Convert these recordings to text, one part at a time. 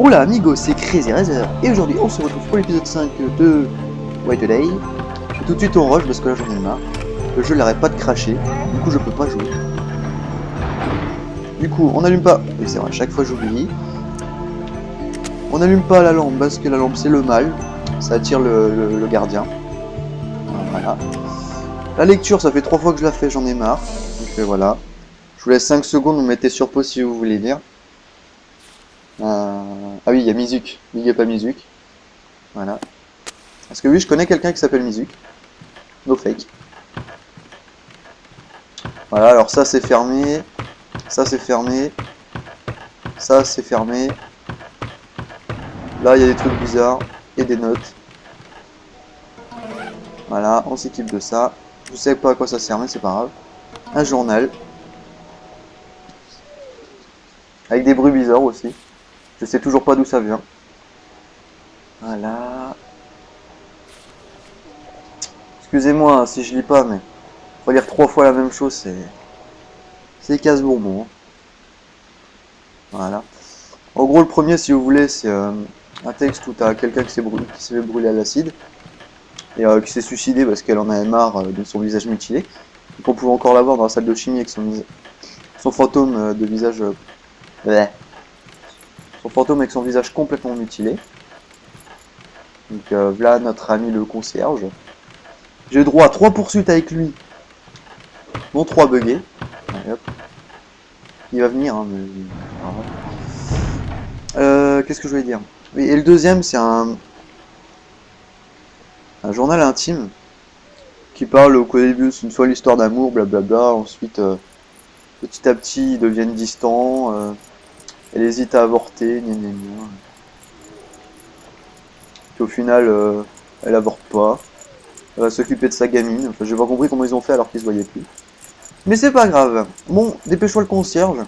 Oula amigo, c'est Crazy Razer et aujourd'hui on se retrouve pour l'épisode 5 de White Day. Tout de suite on rush parce que là j'en ai marre. Le jeu n'arrête pas de cracher, du coup je peux pas jouer. Du coup on n'allume pas, oui c'est vrai, à chaque fois j'oublie. On n'allume pas la lampe parce que la lampe c'est le mal, ça attire le gardien. Voilà. La lecture ça fait 3 fois que je la fais, j'en ai marre. Donc voilà. Je vous laisse 5 secondes, vous mettez sur pause si vous voulez lire. Ah oui, il y a Mizuk. Big up à Mizuk. Voilà. Parce que oui, je connais quelqu'un qui s'appelle Mizuk. No fake. Voilà, alors ça c'est fermé. Ça c'est fermé. Ça c'est fermé. Là, il y a des trucs bizarres. Et des notes. Voilà, on s'équipe de ça. Je sais pas à quoi ça sert, mais c'est pas grave. Un journal. Avec des bruits bizarres aussi. Je sais toujours pas d'où ça vient. Voilà. Excusez-moi si je lis pas, mais faut lire 3 fois la même chose, c'est casse-bonbon. Hein. Voilà. En gros, le premier, si vous voulez, c'est un texte où tu as quelqu'un qui s'est fait brûler à l'acide et qui s'est suicidé parce qu'elle en avait marre de son visage mutilé. Donc on pouvait encore la voir dans la salle de chimie avec son fantôme de visage... son fantôme avec son visage complètement mutilé. Donc voilà notre ami le concierge. J'ai eu droit à 3 poursuites avec lui, dont 3 buggés. Allez, hop. Il va venir, hein, mais... qu'est-ce que je voulais dire? Oui, et le deuxième, c'est un journal intime qui parle au début, c'est une fois l'histoire d'amour, blablabla. Ensuite, petit à petit, ils deviennent distants. Elle hésite à avorter, gna gna gna. Puis au final, elle avorte pas. Elle va s'occuper de sa gamine. Enfin, j'ai pas compris comment ils ont fait alors qu'ils se voyaient plus. Mais c'est pas grave. Bon, dépêche-toi le concierge.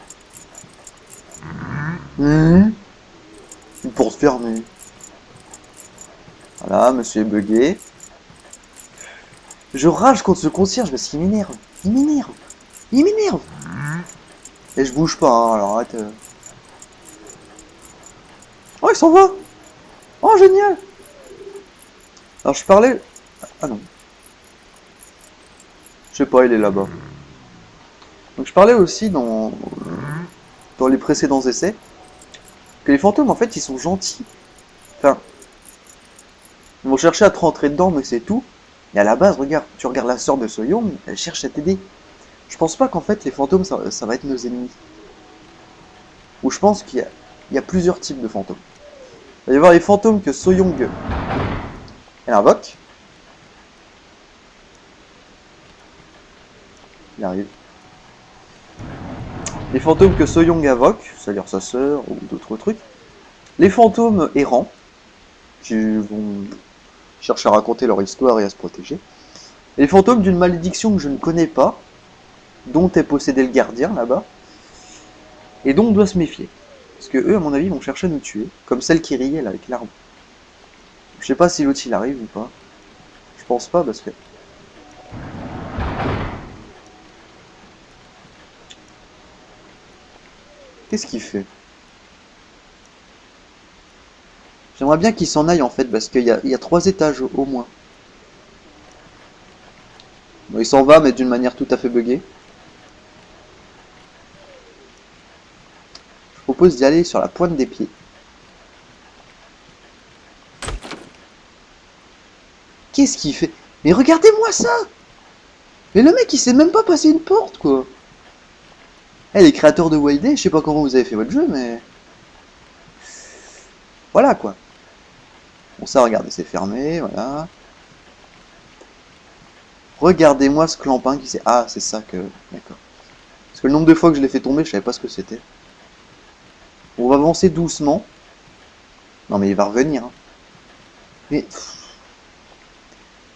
Une porte fermée. Voilà, monsieur est bugué. Je rage contre ce concierge parce qu'il m'énerve. Il m'énerve. Il m'énerve. Et je bouge pas, hein, alors arrête. Oh, il s'en va. Oh, génial. Alors je parlais... Ah non. Je sais pas, il est là-bas. Donc je parlais aussi dans les précédents essais que les fantômes en fait ils sont gentils. Enfin, ils vont chercher à te rentrer dedans mais c'est tout. Et à la base, regarde, tu regardes la sœur de Soyoung, elle cherche à t'aider. Je pense pas qu'en fait les fantômes ça va être nos ennemis. Ou je pense qu'il y a plusieurs types de fantômes. Il va y avoir les fantômes que Soyoung elle invoque. Il arrive. Les fantômes que Soyoung invoque, c'est-à-dire sa sœur ou d'autres trucs. Les fantômes errants, qui vont chercher à raconter leur histoire et à se protéger. Et les fantômes d'une malédiction que je ne connais pas, dont est possédé le gardien là-bas, et dont on doit se méfier. Parce que eux, à mon avis, vont chercher à nous tuer, comme celle qui riait là avec l'arbre. Je sais pas si l'autre il arrive ou pas. Je pense pas parce que... Qu'est-ce qu'il fait? J'aimerais bien qu'il s'en aille en fait, parce qu'il y a 3 étages au moins. Bon, il s'en va, mais d'une manière tout à fait buggée. Je propose d'y aller sur la pointe des pieds. Qu'est-ce qu'il fait? Mais regardez-moi ça! Mais le mec il sait même pas passer une porte quoi! Eh, les créateurs de White Day, je sais pas comment vous avez fait votre jeu, mais... Voilà quoi. Bon ça, regardez, c'est fermé, voilà. Regardez-moi ce clampin qui s'est... Ah, c'est ça que... D'accord. Parce que le nombre de fois que je l'ai fait tomber, je savais pas ce que c'était. On va avancer doucement. Non mais il va revenir. Hein. Mais...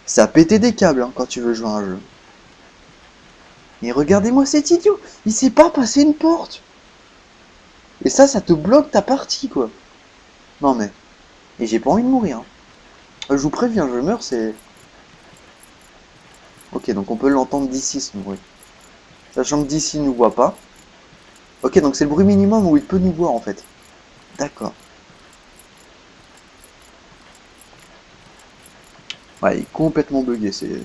Ça a pété des câbles hein, quand tu veux jouer à un jeu. Mais regardez-moi cet idiot. Il sait pas passer une porte. Et ça te bloque ta partie quoi. Non mais... Et j'ai pas envie de mourir. Hein. Je vous préviens, je meurs, c'est... Ok, donc on peut l'entendre d'ici ce bruit. Sachant que d'ici il nous voit pas. Ok, donc c'est le bruit minimum où il peut nous voir en fait. D'accord. Ouais, il est complètement bugué, c'est...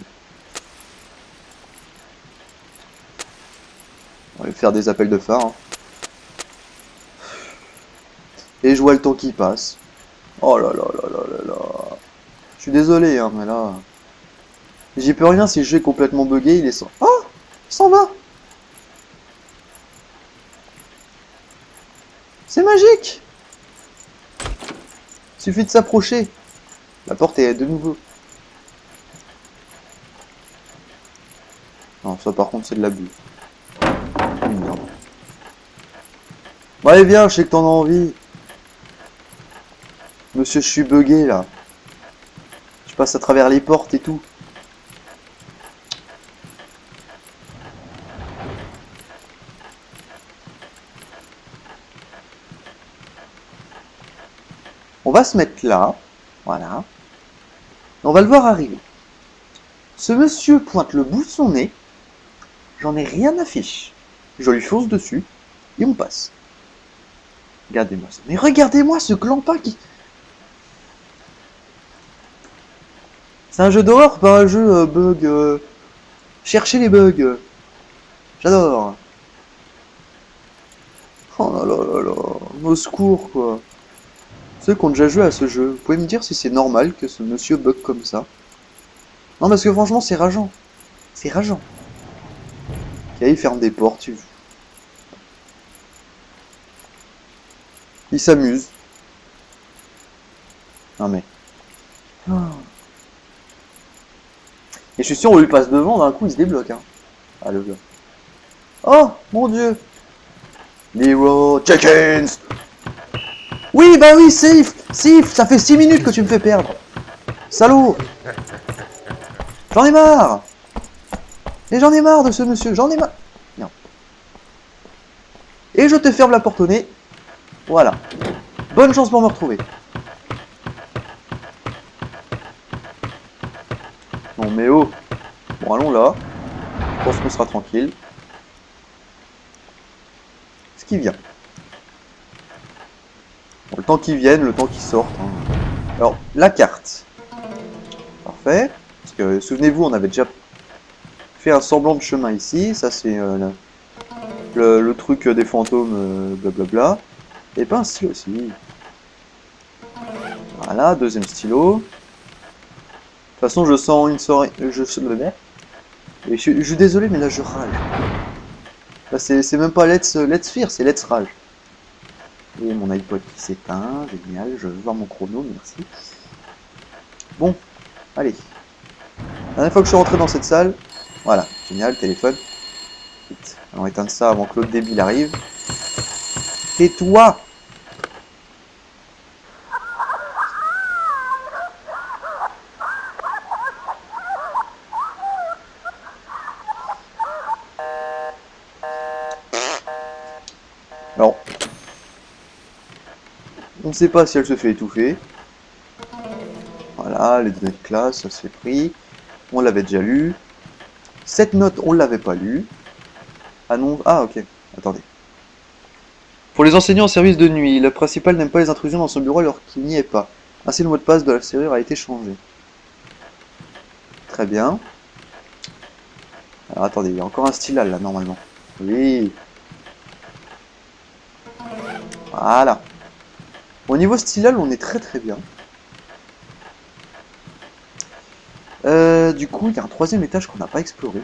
On va faire des appels de phare. Hein. Et je vois le temps qui passe. Oh là là là là là là. Je suis désolé, hein, mais là... J'y peux rien si le jeu est complètement bugué, il est sans... Oh, il s'en va. C'est magique. Suffit de s'approcher. La porte est de nouveau. Non, ça par contre c'est de l'abus. Merde. Bon allez viens, je sais que t'en as envie. Monsieur, je suis bugué là. Je passe à travers les portes et tout. On va se mettre là. Voilà. On va le voir arriver. Ce monsieur pointe le bout de son nez. J'en ai rien à fiche. Je lui fonce dessus. Et on passe. Regardez-moi ça. Mais regardez-moi ce clampin qui... C'est un jeu d'horreur, pas un jeu bug. Cherchez les bugs. J'adore. Oh là là là là. Au secours, quoi. Ceux qui ont déjà joué à ce jeu, vous pouvez me dire si c'est normal que ce monsieur bug comme ça? Non, parce que franchement, c'est rageant. C'est rageant. Ok, il ferme des portes. Il s'amuse. Non mais... Oh. Et je suis sûr, on lui passe devant, d'un coup, il se débloque. Hein. Ah, le gars. Oh, mon dieu. Leroy Jenkins. Oui, bah oui, safe. Safe, ça fait 6 minutes que tu me fais perdre. Salaud. J'en ai marre. Et j'en ai marre de ce monsieur, j'en ai marre. Non. Et je te ferme la porte au nez. Voilà. Bonne chance pour me retrouver. Non mais oh. Bon, allons là. Je pense qu'on sera tranquille. Ce qui vient. Bon, le temps qu'ils viennent, le temps qu'ils sortent. Hein. Alors, la carte. Parfait. Parce que, souvenez-vous, on avait déjà fait un semblant de chemin ici. Ça, c'est le truc des fantômes, blablabla. Et pas un stylo aussi. Voilà, deuxième stylo. De toute façon, je sens une soirée... Je suis désolé, mais là, je rage. Là, c'est même pas Let's Fear, c'est Let's Rage. Et mon iPod qui s'éteint, génial, je veux voir mon chrono, merci. Bon, allez. La dernière fois que je suis rentré dans cette salle, voilà, génial, téléphone. Vite, on va éteindre ça avant que l'autre débile arrive. Tais-toi! Alors, on ne sait pas si elle se fait étouffer. Voilà, les données de classe, ça s'est pris. On l'avait déjà lu. Cette note, on ne l'avait pas lu. Annonce... Ah, ok. Attendez. Pour les enseignants en service de nuit, le principal n'aime pas les intrusions dans son bureau alors qu'il n'y est pas. Ainsi, le mot de passe de la serrure a été changé. Très bien. Alors, attendez, il y a encore un stylal, là, normalement. Oui. Voilà. Au niveau stylal, on est très très bien. Du coup, il y a un troisième étage qu'on n'a pas exploré.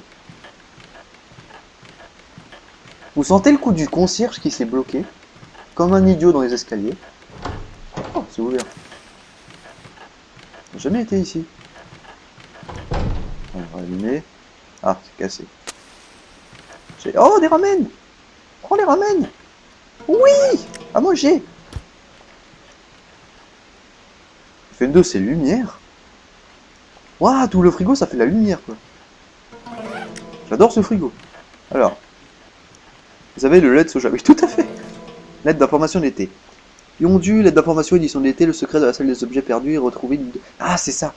Vous sentez le coup du concierge qui s'est bloqué, comme un idiot dans les escaliers. Oh, c'est ouvert. J'ai jamais été ici. On va allumer. Ah, c'est cassé. Oh, des ramen! Prends les ramen! Oui! À manger! Fait 2, c'est lumière. Waouh, tout le frigo, ça fait de la lumière, quoi. J'adore ce frigo. Alors, vous avez le LED soja. Oui, tout à fait. Lettre d'information d'été. Yondu, lettre d'information édition d'été, le secret de la salle des objets perdus et retrouvé. Ah, c'est ça.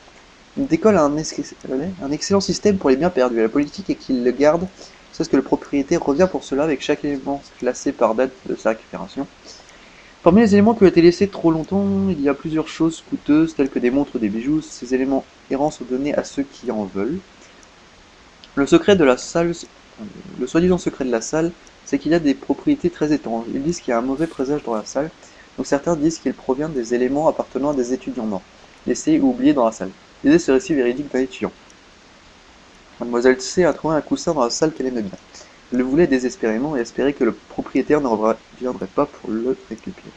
Une décolle a un excellent système pour les biens perdus. La politique est qu'il le garde, c'est ce que le propriétaire revient pour cela avec chaque élément classé par date de sa récupération. Parmi les éléments qui ont été laissés trop longtemps, il y a plusieurs choses coûteuses telles que des montres ou des bijoux. Ces éléments errants sont donnés à ceux qui en veulent. Le secret de la salle, le soi-disant secret de la salle, c'est qu'il y a des propriétés très étranges. Ils disent qu'il y a un mauvais présage dans la salle, donc certains disent qu'il provient des éléments appartenant à des étudiants morts, laissés ou oubliés dans la salle. Lisez ce récit véridique d'un étudiant. Mademoiselle C a trouvé un coussin dans la salle qu'elle aimait bien. Elle le voulait désespérément et espérait que le propriétaire ne reviendrait pas pour le récupérer.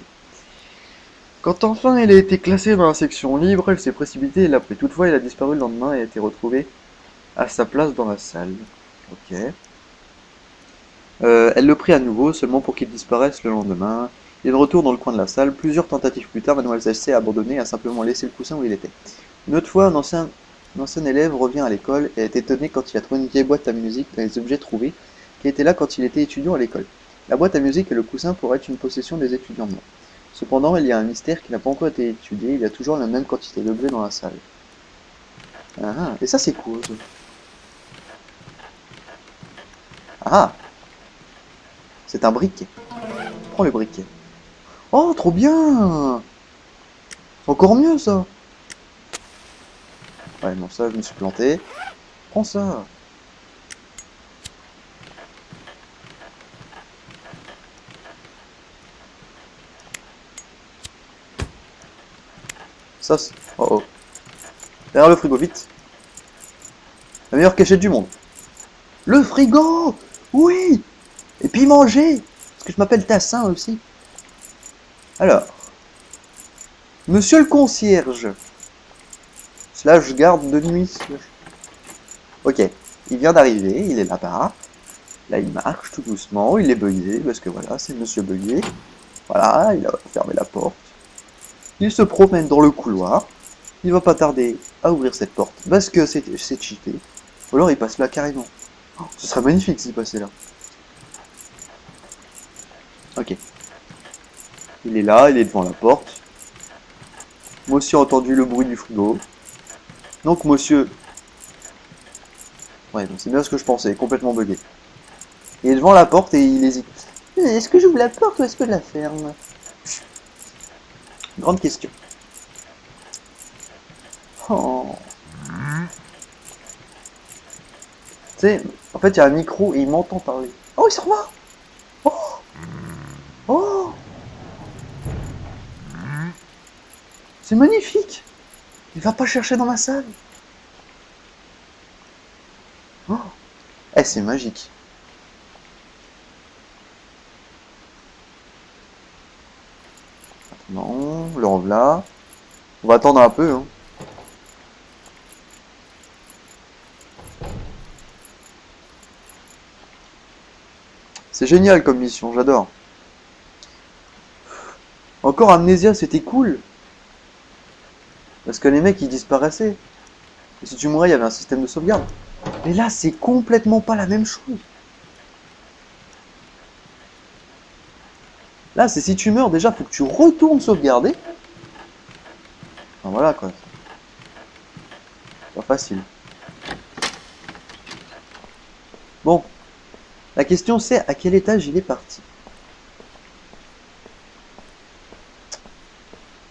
Quand enfin elle a été classée dans la section libre, elle s'est précipitée et l'a pris. Toutefois, il a disparu le lendemain et a été retrouvé à sa place dans la salle. Ok. Elle le prit à nouveau, seulement pour qu'il disparaisse le lendemain. Il est de retour dans le coin de la salle. Plusieurs tentatives plus tard, Mademoiselle C a abandonné et a simplement laissé le coussin où il était. Une autre fois, un ancien élève revient à l'école et est étonné quand il a trouvé une vieille boîte à musique dans les objets trouvés, qui était là quand il était étudiant à l'école. La boîte à musique et le coussin pourraient être une possession des étudiants morts. Cependant, il y a un mystère qui n'a pas encore été étudié, il y a toujours la même quantité d'objets dans la salle. Ah, et ça c'est cool. Ah, c'est un briquet. Prends le briquet. Oh, trop bien! C'est encore mieux ça! Ouais, non, ça, je me suis planté. Prends ça! Ça, c'est... Oh oh. Derrière le frigo, vite! La meilleure cachette du monde. Le frigo! Oui! Et puis manger! Parce que je m'appelle Tassin aussi. Alors. Monsieur le concierge. Slash garde de nuit. Ok. Il vient d'arriver, il est là-bas. Là, il marche tout doucement, il est bugué, parce que voilà, c'est Monsieur Bugué. Voilà, il a fermé la porte. Il se promène dans le couloir. Il va pas tarder à ouvrir cette porte, parce que c'est cheaté. Ou alors il passe là carrément. Oh, ce serait magnifique s'il passait là. Ok. Il est là, il est devant la porte. Monsieur a entendu le bruit du frigo. Donc monsieur... Ouais, donc c'est bien ce que je pensais, complètement bugué. Il est devant la porte et il hésite. Est-ce que j'ouvre la porte ou est-ce que je la ferme? Grande question. Oh. Tu sais, en fait, il y a un micro et il m'entend parler. Oh, il s'en va! Oh! Oh! C'est magnifique! Il va pas chercher dans ma salle. Oh! Eh, c'est magique. Non, le revoilà. On va attendre un peu, hein. C'est génial comme mission, j'adore. Encore Amnésia, c'était cool. Parce que les mecs, ils disparaissaient. Et si tu mourais, il y avait un système de sauvegarde. Mais là, c'est complètement pas la même chose. Là, c'est si tu meurs, déjà, faut que tu retournes sauvegarder. Enfin, voilà, quoi. Pas facile. Bon. La question, c'est à quel étage il est parti.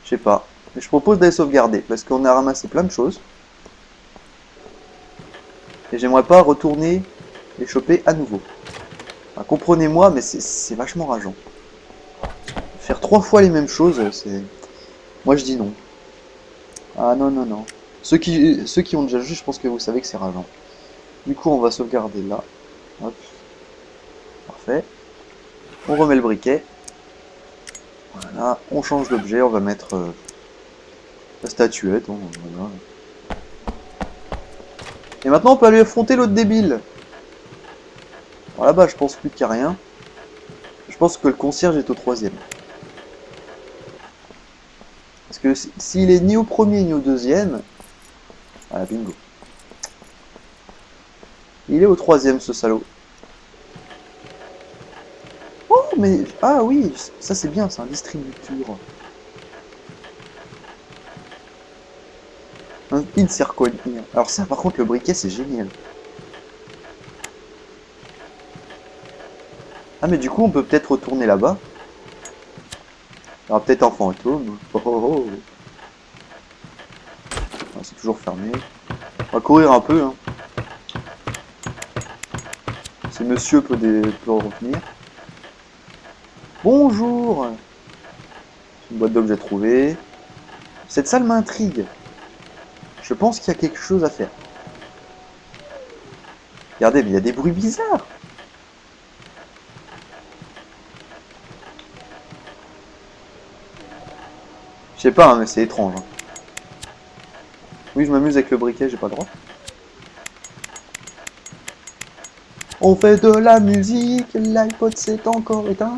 Je sais pas. Mais je propose d'aller sauvegarder, parce qu'on a ramassé plein de choses. Et j'aimerais pas retourner les choper à nouveau. Enfin, comprenez-moi, mais c'est vachement rageant. Faire 3 fois les mêmes choses, c'est... Moi je dis non. Ah non, non, non. Ceux qui ont déjà joué, je pense que vous savez que c'est rageant. Du coup, on va sauvegarder là. Hop. Parfait. On remet le briquet. Voilà. On change d'objet, on va mettre la statuette. Voilà. Et maintenant, on peut aller affronter l'autre débile. Alors là-bas, je pense plus qu'il n'y a rien. Je pense que le concierge est au 3e. Parce que s'il est ni au premier ni au 2e... Voilà, bingo. Il est au 3e, ce salaud. Oh, mais... Ah oui, ça c'est bien, c'est un distributeur. Un insert coin. Alors ça, par contre, le briquet, c'est génial. Ah, mais du coup, on peut peut-être retourner là-bas. Il y aura peut-être un fantôme. Oh, oh, oh. Ah, c'est toujours fermé. On va courir un peu. Hein. Si monsieur peut revenir. Bonjour. Une boîte d'objets trouvée. Cette salle m'intrigue. Je pense qu'il y a quelque chose à faire. Regardez, mais il y a des bruits bizarres. Je sais pas, hein, mais c'est étrange. Hein. Oui, je m'amuse avec le briquet, j'ai pas le droit. On fait de la musique, l'iPod s'est encore éteint.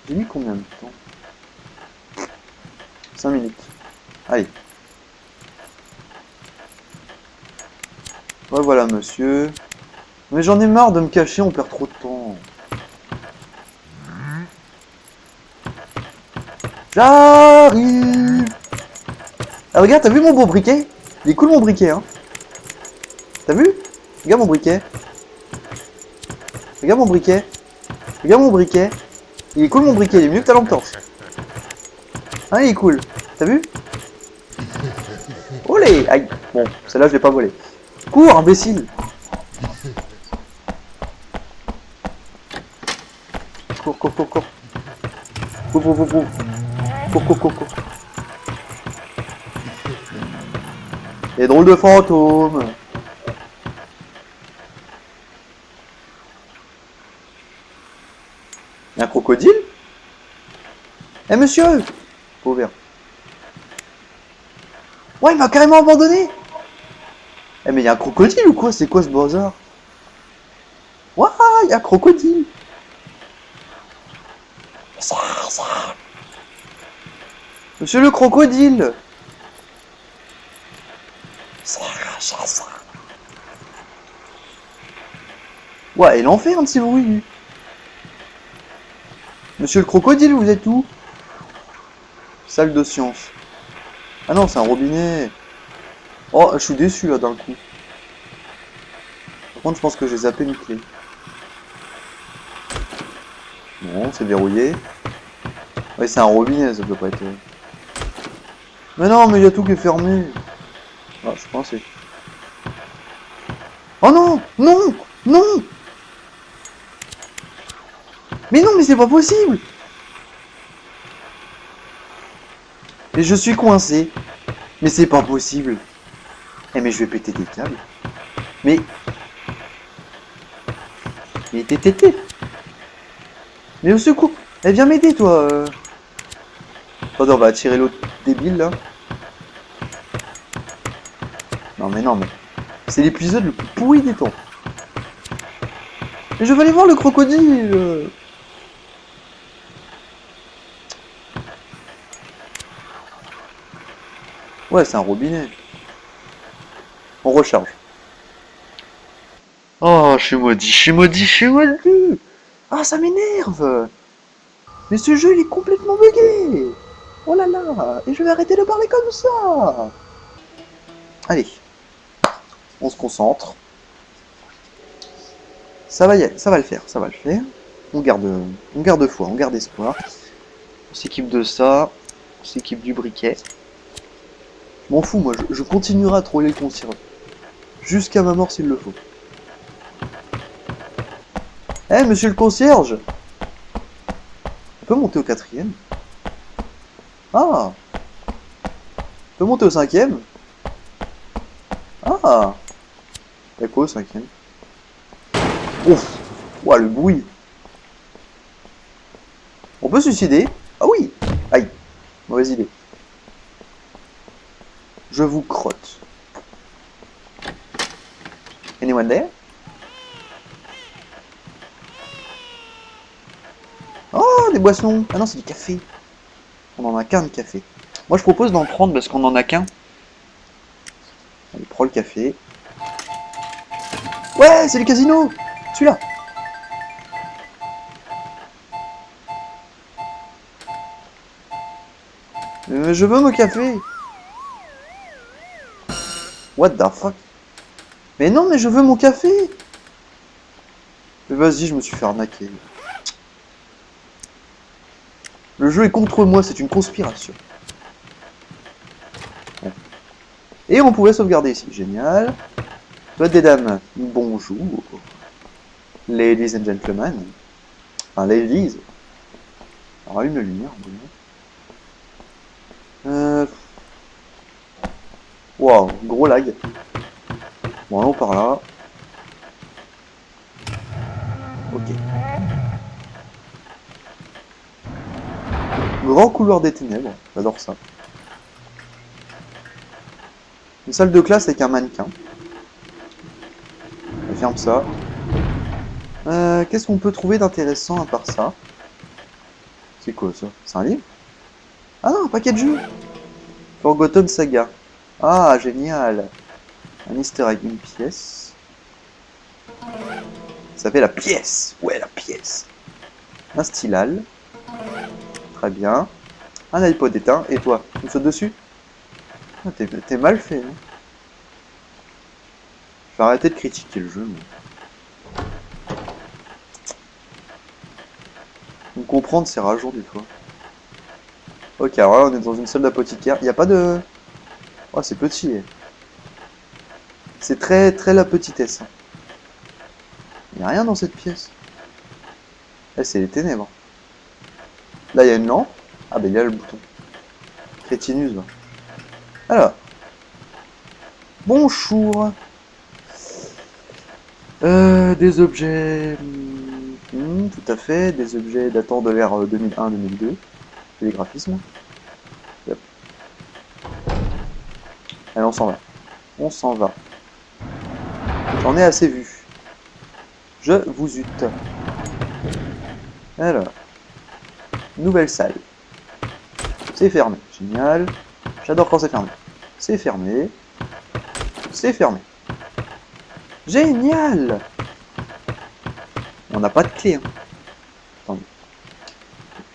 J'ai mis combien de temps? 5 minutes. Allez. Ouais, voilà, monsieur. Mais j'en ai marre de me cacher, on perd trop de temps. J'arrive. Ah, regarde, t'as vu mon beau briquet? Il est cool mon briquet, hein. T'as vu? Regarde mon briquet. Regarde mon briquet. Regarde mon briquet. Il est cool mon briquet, il est mieux que ta lampe torche. Hein, il est cool. T'as vu? Olé! Aïe. Bon, celle-là, je l'ai pas volée. Cours, imbécile! Cours, cours, cours, cours. Cours, cours, cours, cours. Cours, cours, cours, cours. Les drôles de fantômes. Un crocodile? Eh monsieur! Pauvre. Ouais, il m'a carrément abandonné! Eh mais il y a un crocodile ou quoi? C'est quoi ce bazar? Ouah, il y a un crocodile! Ça. Monsieur le crocodile! Ça. Ouais, il en fait un petit bruit. Monsieur le crocodile, vous êtes où? Salle de science. Ah non, c'est un robinet. Oh, je suis déçu là d'un coup. Par contre, je pense que j'ai zappé une clé. Bon, c'est verrouillé. Ouais, c'est un robinet, ça peut pas être... Mais non, mais il y a tout qui est fermé. Ah, je pensais. Oh non! Non! Non! Mais non, mais c'est pas possible! Et je suis coincé. Mais c'est pas possible. Eh mais je vais péter des câbles. Mais... Mais t'es. Mais au secours. Eh viens m'aider toi. Attendez, on va attirer l'autre débile là. Non mais. C'est l'épisode le plus pourri des temps. Mais je vais aller voir le crocodile. Ouais, c'est un robinet. On recharge. Oh, je suis maudit. Ah, ça m'énerve. Mais ce jeu, il est complètement bugué. Oh là là. Et je vais arrêter de parler comme ça. Allez. On se concentre. Ça va le faire. On garde foi, on garde espoir. On s'équipe de ça. On s'équipe du briquet. Je m'en fous, moi. Je continuerai à troller le concierge. Jusqu'à ma mort s'il le faut. Eh, monsieur le concierge! On peut monter au 4e? Ah! On peut monter au 5e? Ah! Y'a quoi au 5e? Ouf! Ouah, le bruit! On peut se suicider? Ah oui! Aïe! Mauvaise idée. Je vous crotte. Anyone there? Oh, des boissons! Ah non, c'est du café. On en a qu'un de café. Moi, je propose d'en prendre parce qu'on en a qu'un. Allez, prends le café. Ouais, c'est le casino! Celui-là! Je veux mon café! What the fuck? Mais non, mais je veux mon café! Mais vas-y, je me suis fait arnaquer. Le jeu est contre moi, c'est une conspiration. Ouais. Et on pouvait sauvegarder ici, génial. Toi des dames, bonjour. Ladies and gentlemen. Enfin, ladies. On allume la lumière. Waouh, gros lag. Bon, allons par là. Ok. Grand couloir des ténèbres, j'adore ça. Une salle de classe avec un mannequin. On ferme ça. Qu'est-ce qu'on peut trouver d'intéressant à part ça? C'est quoi ça? C'est un livre? Ah non, un paquet de jeux! Forgotten Saga. Ah, génial! Un easter egg, une pièce. Ça fait la pièce! Ouais, la pièce! Un stylal. Très bien. Un iPod éteint. Et toi, tu me sautes dessus? Ah, t'es mal fait. Hein. Je vais arrêter de critiquer le jeu. Mais... Donc comprendre, c'est rageant des fois. Ok, alors là, on est dans une salle d'apothicaire. Il n'y a pas de... Oh, c'est petit. C'est très, très la petitesse. Il n'y a rien dans cette pièce. Eh, c'est les ténèbres. Là, il y a une lampe. Ah, ben il y a le bouton. Crétinus, là. Alors. Bonjour. Des objets... tout à fait. Des objets datant de l'ère 2001-2002. Les graphismes. Yep. Allez, on s'en va. On s'en va. J'en ai assez vu. Je vous ute. Alors. Nouvelle salle. C'est fermé. Génial. J'adore quand c'est fermé. C'est fermé. C'est fermé. Génial. On n'a pas de clé. Hein. Attendez.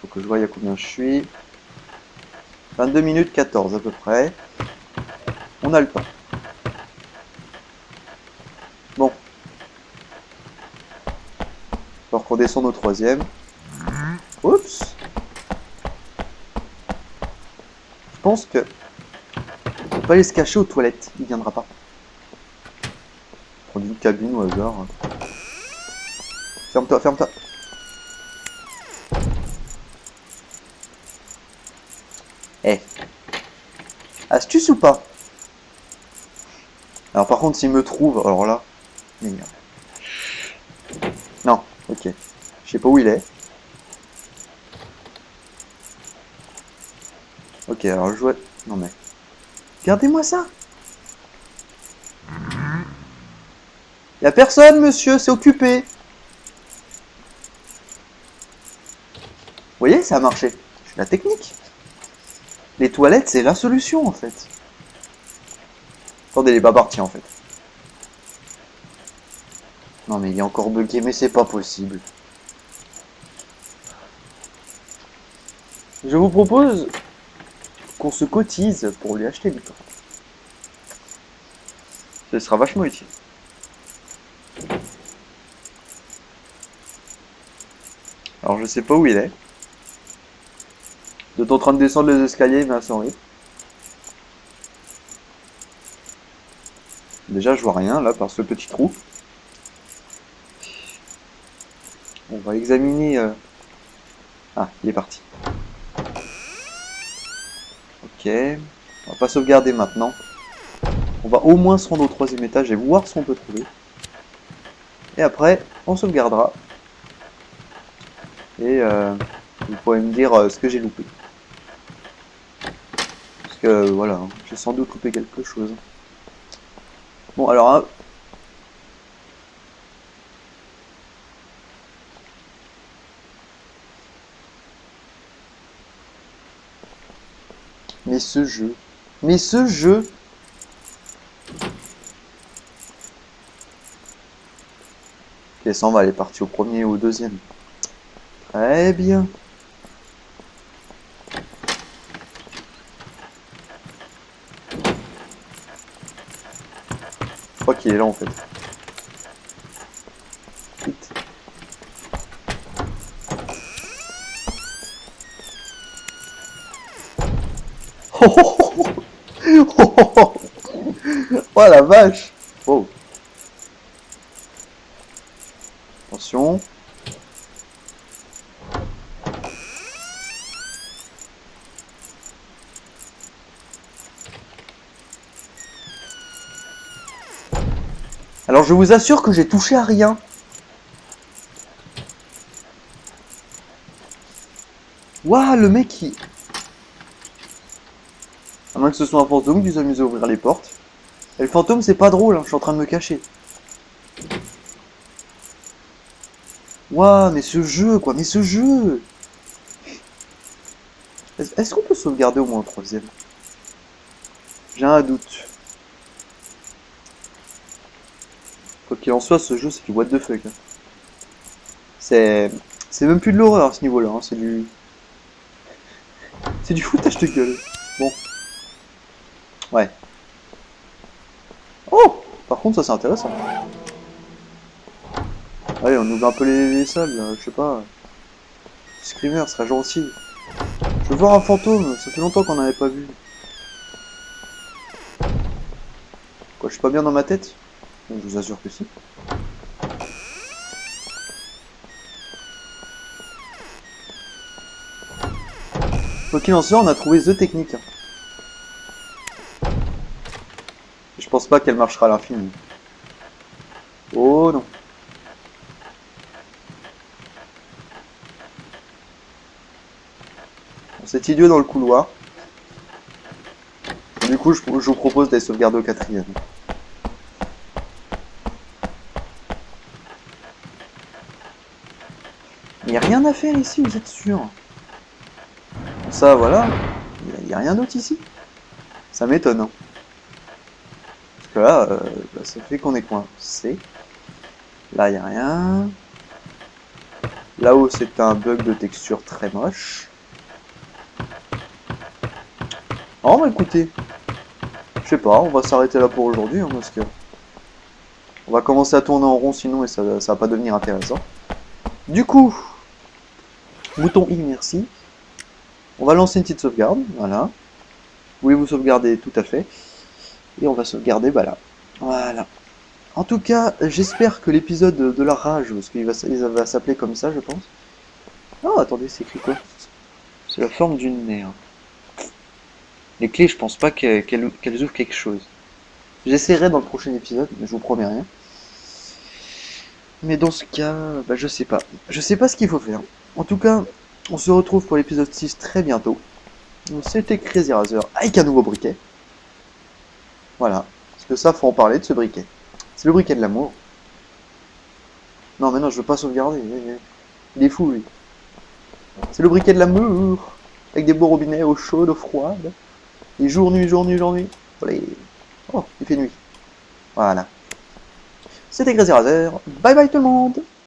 Faut que je voie à combien je suis. 22 minutes 14 à peu près. On a le temps. Bon. Alors qu'on descende au troisième. Oups. Je pense que... On peut pas aller se cacher aux toilettes. Il viendra pas. Prendre une cabine au hasard. Ferme-toi, ferme-toi. Eh. Astuce ou pas? Alors par contre, s'il me trouve... Alors là... Merde. Non, ok. Je sais pas où il est. Ok, alors je vois... Non mais... Regardez-moi ça. Y'a personne, monsieur, c'est occupé. Vous voyez, ça a marché. C'est la technique. Les toilettes, c'est la solution, en fait. Attendez, il est pas parti, en fait. Non, mais il est encore bugué, mais c'est pas possible. Je vous propose qu'on se cotise pour lui acheter du pain. Ce sera vachement utile. Alors, je sais pas où il est. Vous êtes en train de descendre les escaliers, mais à son rythme. Déjà, je vois rien, là, par ce petit trou. On va examiner... Ah, il est parti. Ok. On va pas sauvegarder maintenant. On va au moins se rendre au troisième étage et voir ce qu'on peut trouver. Et après, on sauvegardera. Et vous pourrez me dire ce que j'ai loupé. Parce que voilà, j'ai sans doute loupé quelque chose. Bon, alors... Mais ce jeu... Mais ce jeu... Ok, ça on va aller partir au premier ou au deuxième. Très bien. Je crois qu'il est là en fait. Vite. Oh la vache! Oh. Attention. Alors je vous assure que j'ai touché à rien. Waouh, le mec qui... À moins que ce soit un fantôme qui s'amuse à ouvrir les portes. Et le fantôme c'est pas drôle, hein, je suis en train de me cacher. Waouh, mais ce jeu quoi, mais ce jeu! Est-ce qu'on peut sauvegarder au moins un troisième? J'ai un doute. Quoi qu'il en soit, ce jeu c'est du what the fuck. Hein. C'est même plus de l'horreur à ce niveau-là, hein. C'est du foutage de gueule. Bon. Ouais. Oh! Par contre, ça c'est intéressant. Allez, on ouvre un peu les salles, là, je sais pas. Screamer serait gentil. Je veux voir un fantôme, ça fait longtemps qu'on n'avait pas vu. Quoi, je suis pas bien dans ma tête? Bon, je vous assure que si. Quoi qu'il en soit, on a trouvé The Technique. Je pense pas qu'elle marchera à l'infini. Oh non. C'est idiot dans le couloir. Du coup, je vous propose d'aller sauvegarder au quatrième. Il n'y a rien à faire ici, vous êtes sûr? Ça, voilà. Il n'y a rien d'autre ici. Ça m'étonne. Hein. Parce que là, bah, ça fait qu'on est coincé. Là, il n'y a rien. Là-haut, c'est un bug de texture très moche. Oh, bah écoutez. Je sais pas, on va s'arrêter là pour aujourd'hui, hein, parce que... On va commencer à tourner en rond sinon et ça va pas devenir intéressant. Du coup, bouton I, merci. On va lancer une petite sauvegarde, voilà. Voulez-vous sauvegarder? Tout à fait. Et on va sauvegarder, bah là. Voilà. En tout cas, j'espère que l'épisode de la rage, parce qu'il va s'appeler comme ça, je pense. Oh, attendez, c'est écrit quoi? C'est la forme d'une mer. Les clés, je pense pas qu'elles ouvrent quelque chose. J'essaierai dans le prochain épisode, mais je vous promets rien. Mais dans ce cas, bah, je sais pas. Je sais pas ce qu'il faut faire. En tout cas, on se retrouve pour l'épisode 6 très bientôt. C'était Crazy Razer avec un nouveau briquet. Voilà. Parce que ça, faut en parler de ce briquet. C'est le briquet de l'amour. Non, mais non, je veux pas sauvegarder. Il est fou, lui. C'est le briquet de l'amour. Avec des beaux robinets, eau chaude, eau froide. Et jour, nuit, jour, nuit, jour, nuit. Allez. Oh, il fait nuit. Voilà. C'était Crazy Razer. Bye bye tout le monde.